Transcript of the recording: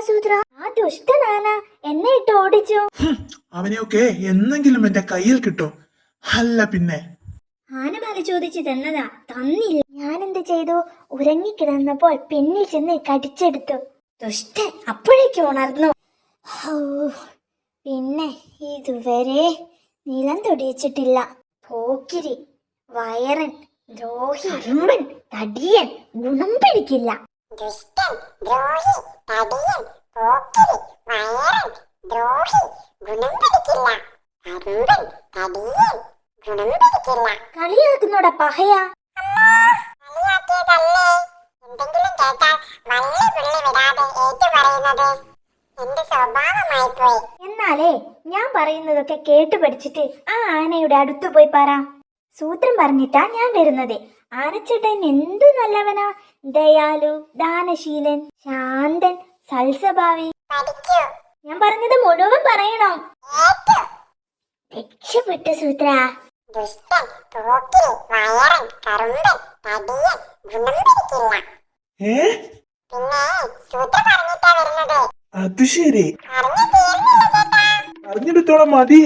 സൂത്ര? ആ ദുഷ്ടനാന എന്നെ ഇട്ട് ഓടിച്ചു. അവനെയൊക്കെ എന്നെങ്കിലും എന്റെ കയ്യിൽ കിട്ടും. അല്ല പിന്നെ. ആനമാല ചോദിച്ചു തന്നതാ, തന്നില്ല. ഞാൻ എന്ത് ചെയ്തു? ഉറങ്ങിക്കിടന്നപ്പോൾ പിന്നിൽ ചെന്ന് കടിച്ചെടുത്തു. ദുഷ്ടൻ അപ്പോഴേക്കും ഉണർന്നു. പിന്നെ ഇതുവരെ നിലം തൊടിയിച്ചിട്ടില്ല. പോക്കിരി, വയറൻ, ദ്രോഹി, അരുമ്പൻ, തടിയൻ, ഗുണം പിടിക്കില്ല. ദുഷ്ടൻ, ദ്രോഹി, തടിയൻ, പോക്കിരി, വയറൻ, ദ്രോഹി, ഗുണം പിടിക്കില്ല. അരുമ്പൻ, തടിയൻ, ഗുണം പിടിക്കില്ല. കളിയാക്കുന്നോടാ പഹയാ. കളിയാക്കിയതല്ലേ. എന്തെങ്കിലും കേട്ടാൽ വള്ളി പുള്ളി വിടാതെ ഏറ്റു പറയുന്നത് എന്റെ സ്വഭാവമായി പോയി. എന്നാലേ ഞാൻ പറയുന്നതൊക്കെ കേട്ടു പഠിച്ചിട്ട് ആ ആനയുടെ അടുത്തു പോയി പറ. സൂത്രം പറഞ്ഞിട്ടാ ഞാൻ വരുന്നത്. ആനച്ചേട്ടൻ എന്തു നല്ലവനാ. ദയാലു, ദാനശീലൻ, ശാന്തൻ, സൽസ്വഭാവി. പഠിക്കൂ. ഞാൻ പറഞ്ഞത് മുഴുവൻ പറയണോ? ഏറ്റു. രക്ഷപ്പെട്ടു സൂത്ര. ദുഷ്ടൻ, പോക്കിരി, വയറൻ, കറുമ്പൻ, തടിയൻ, ഗുണം പിടിക്കില്ല. പിന്നെ സൂത്രം പറഞ്ഞിട്ടാ വരുന്നത്. അത് ശരി. പറഞ്ഞു തീർന്നില്ല ചേട്ടാ. അറിഞ്ഞെടുത്തോളം മതി.